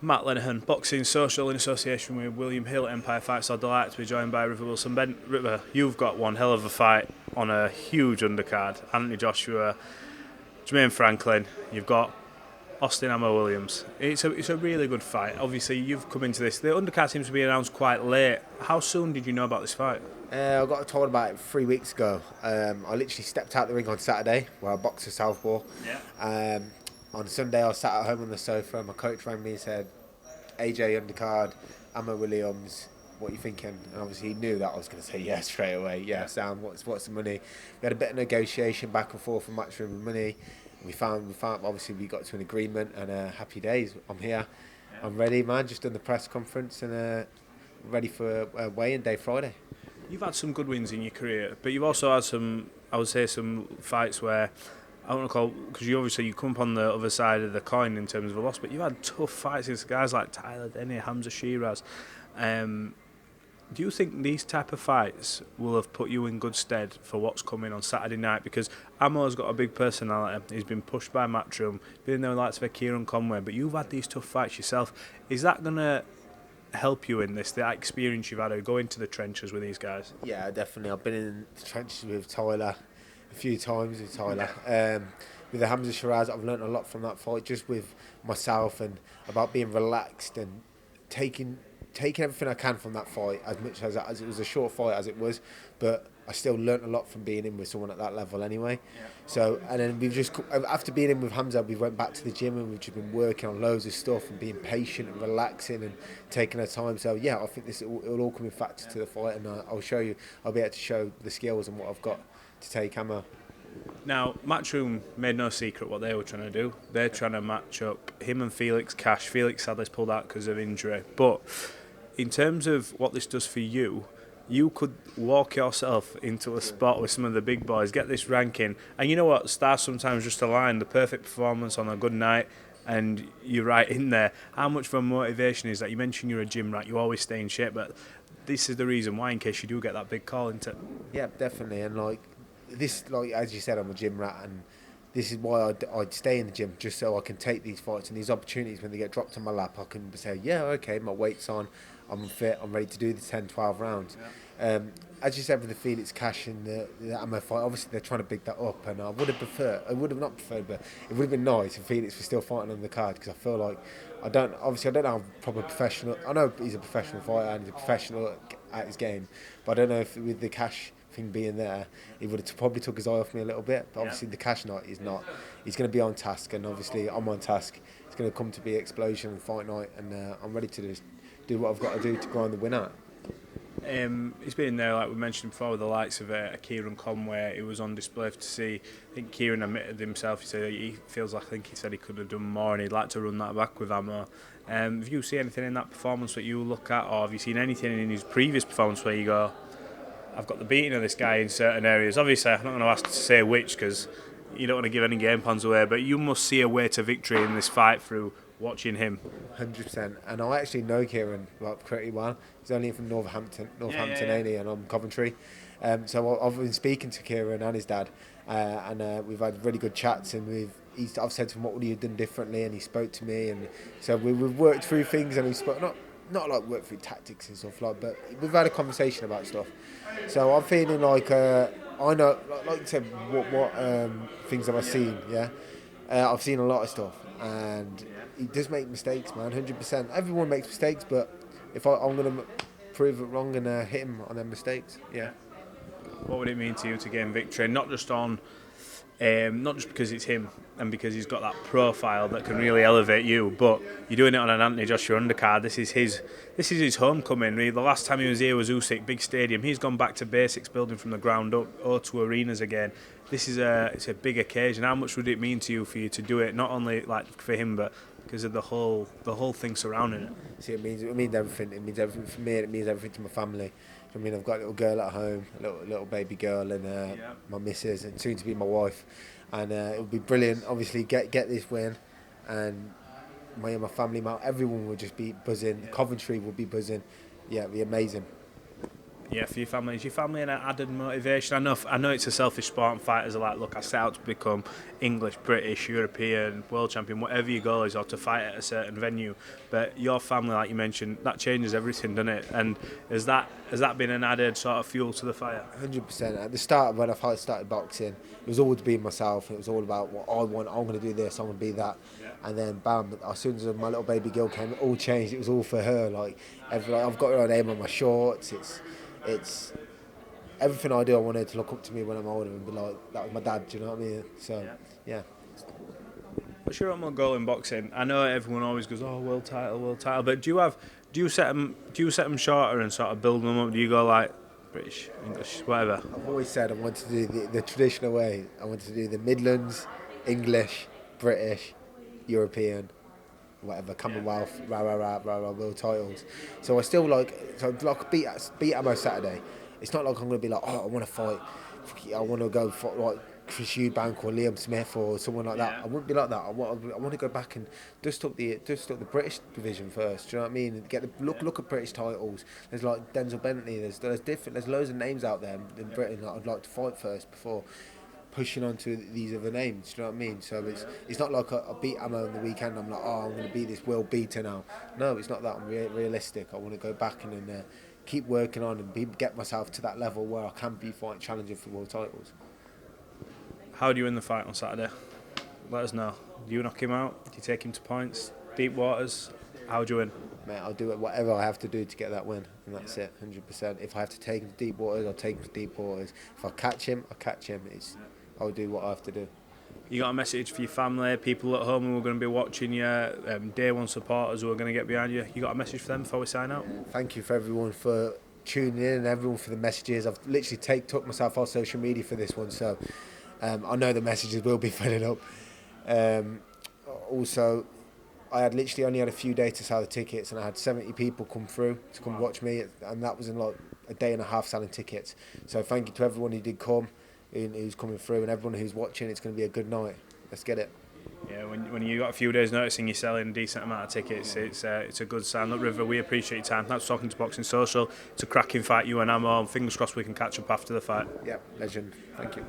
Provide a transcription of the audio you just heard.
Matt Lenihan, boxing social in association with William Hill, Empire Fights. So delighted to be joined by River Wilson. Ben, River, you've got one hell of a fight on a huge undercard. Anthony Joshua, Jermaine Franklin. You've got Austin Ammo Williams. It's a really good fight. Obviously, you've come into this. The undercard seems to be announced quite late. How soon did you know about this fight? I got told about it 3 weeks ago. I literally stepped out the ring on Saturday where I boxed a southpaw. Yeah. On Sunday, I sat at home on the sofa. My coach rang me and said, AJ undercard, Ammo Williams, what are you thinking? And obviously he knew that I was going to say yes straight away. Yeah, Sam, what's the money? We had a bit of negotiation back and forth for matchroom and money. We found obviously we got to an agreement, and happy days. I'm here. Yeah. I'm ready, man. Just done the press conference and ready for weigh-in day Friday. You've had some good wins in your career, but you've also had some, I would say, some fights where, I don't want to call, because you come up on the other side of the coin in terms of a loss, but you've had tough fights against guys like Tyler Denny, Hamza Shiraz. Do you think these type of fights will have put you in good stead for what's coming on Saturday night? Because Ammo's got a big personality. He's been pushed by Matchroom, been there with likes of Kieran Conway, but you've had these tough fights yourself. Is that going to help you in this, that experience you've had to go into the trenches with these guys? Yeah, definitely. I've been in the trenches with Tyler a few times with Tyler. With the Hamza Shiraz, I've learnt a lot from that fight, just with myself and about being relaxed and taking everything I can from that fight, as much as it was a short fight as it was, but I still learnt a lot from being in with someone at that level anyway. Yeah. So, and then we've just, after being in with Hamza, we went back to the gym and we've just been working on loads of stuff and being patient and relaxing and taking our time. So yeah, I think it'll all come in factor to the fight, and I'll be able to show the skills and what I've got to take Ammo. Now, Matchroom made no secret what they were trying to do. They're trying to match up him and Felix Cash. Felix sadly pulled out because of injury, but in terms of what this does for you, you could walk yourself into a spot with some of the big boys, get this ranking, and you know what? Stars sometimes just align, the perfect performance on a good night, and you're right in there. How much of a motivation is that? You mentioned you're a gym rat, you always stay in shape, but this is the reason why, in case you do get that big call into. Yeah, definitely, and as you said, I'm a gym rat, and this is why I'd stay in the gym, just so I can take these fights and these opportunities when they get dropped on my lap. I can say, yeah, okay, my weight's on, I'm fit, I'm ready to do the 10, 12 rounds. Yeah. As you said with the Felix Cash and the Ammo fight, obviously they're trying to big that up, and I would have not preferred, but it would have been nice if Felix was still fighting on the card, because I feel like I don't know how proper professional. I know he's a professional fighter and he's a professional at his game, but I don't know if with the Cash thing being there, he would have probably took his eye off me a little bit. But obviously the Cash night is not. He's going to be on task, and obviously I'm on task. It's going to come to be explosion and fight night, and I'm ready to do what I've got to do to grind the win out. He's been in there, like we mentioned before, with the likes of Kieran Conway. It was on display to see. I think Kieran admitted himself. He said he feels like, I think he said he could have done more, and he'd like to run that back with Ammo. Have you seen anything in that performance that you look at, or have you seen anything in his previous performance where you go, I've got the beating of this guy in certain areas? Obviously, I'm not going to ask to say which, because you don't want to give any game plans away, but you must see a way to victory in this fight through watching him. 100%. And I actually know Kieran pretty well. He's only from Northampton, ain't he? And I'm Coventry. So I've been speaking to Kieran and his dad, and we've had really good chats, and I've said to him, what would you have done differently, and he spoke to me, and so we've worked through things, and we spoke not like work through tactics and stuff but we've had a conversation about stuff. So I'm feeling like I know, like you said, what things have I seen? Yeah, I've seen a lot of stuff, and he does make mistakes, man. 100%. Everyone makes mistakes, but if I'm going to prove it wrong and hit him on them mistakes, yeah. What would it mean to you to gain victory? Not just because it's him and because he's got that profile that can really elevate you, but you're doing it on an Anthony Joshua undercard. This is his homecoming. Really. The last time he was here was Usyk, big stadium. He's gone back to basics, building from the ground up, O2 arenas again. It's a big occasion. How much would it mean to you for you to do it? Not only like for him, but because of the whole thing surrounding it. See, it means everything. It means everything for me. It means everything to my family. I mean, I've got a little girl at home, a little baby girl, and my missus, and soon to be my wife. And it would be brilliant. Obviously, get this win, and my family, everyone would just be buzzing. Coventry would be buzzing. Yeah, it'd be amazing. Yeah, for your family. Is your family an added motivation? I know it's a selfish sport and fighters are like, look, I set out to become English, British, European, world champion, whatever your goal is, or to fight at a certain venue. But your family, like you mentioned, that changes everything, doesn't it? And has that been an added sort of fuel to the fire? 100%. At the start, when I first started boxing, it was all to be myself. It was all about what I want. I'm going to do this. I'm going to be that. Yeah. And then, bam! As soon as my little baby girl came, it all changed. It was all for her. I've got her name on my shorts. It's everything I do. I want her to look up to me when I'm older and be like, that was my dad. Do you know what I mean? So, yeah. What's your own goal in boxing? I know everyone always goes, "Oh, world title," but do you set them shorter and sort of build them up? Do you go like British, English, whatever? I've always said I want to do the traditional way. I want to do the Midlands, English, British, European, whatever, Commonwealth, world titles. So I still beat Ammo Saturday. It's not like I'm going to be like, oh, I want to fight. I want to go for like Chris Eubank or Liam Smith or someone like that. Yeah. I wouldn't be like that. I want to go back and dust up the British division first. Do you know what I mean? And get the look at British titles. There's like Denzel Bentley. There's loads of names out there in Britain that I'd like to fight first before pushing on to these other names. Do you know what I mean? So it's not like I beat Ammo on the weekend. I'm like, oh, I'm going to beat this world beater now. No, it's not that. I'm realistic. I want to go back and keep working on and get myself to that level where I can be challenging for world titles. How do you win the fight on Saturday? Let us know. Do you knock him out? Do you take him to points? Deep waters? How do you win? Mate, I'll do whatever I have to do to get that win, and that's it, 100%. If I have to take him to deep waters, I'll take him to deep waters. If I catch him, I catch him. I'll do what I have to do. You got a message for your family, people at home who are going to be watching you, day one supporters who are going to get behind you? You got a message for them before we sign out? Thank you for everyone for tuning in and everyone for the messages. I've literally took myself off social media for this one, so I know the messages will be filling up. Also, I had literally only had a few days to sell the tickets, and I had 70 people come through to come watch me, and that was in like a day and a half selling tickets. So thank you to everyone who did come, who's coming through, and everyone who's watching. It's going to be a good night. Let's get it. Yeah, when you got a few days notice and you're selling a decent amount of tickets, it's a good sign. Look, River, we appreciate your time. Thanks for talking to Boxing Social. It's a cracking fight, you and Ammo. Fingers crossed we can catch up after the fight. Yeah, legend. Thank you.